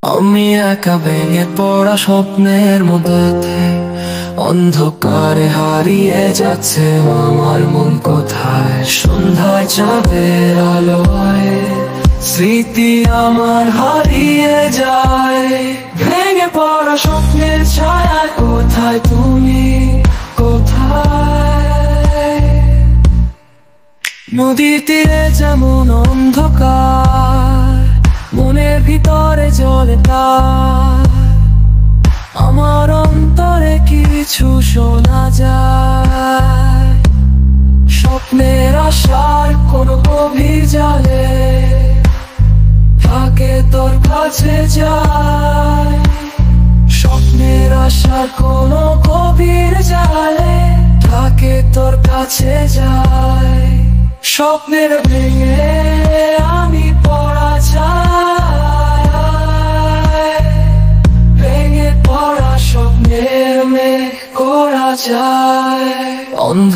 আমি একা ভেঙে পড়া স্বপ্নের মধ্যে অন্ধকারে হারিয়ে যাচ্ছে আমার মন কোথায়। সন্ধ্যায় চাঁদের আলোয় স্মৃতি আমার হারিয়ে যায়। ভেঙে পড়া স্বপ্নের ছায়া কোথায় তুমি, কোথায়? নদীর তীরে যেমন অন্ধকার, মনের ভিতরে জ্বলে তার। আমার অন্তরে কিছু শোনা যায়, স্বপ্নের আশার কোনো গভীর জালে থাকে তোর কাছে যায়। স্বপ্নের আশার কোনো গভীর জালে থাকে তোর কাছে যায়। স্বপ্নের ভেঙে আমি পড়া চাই, ভেঙে পড়া স্বপ্নের মেঘ করা যায়। অন্ধ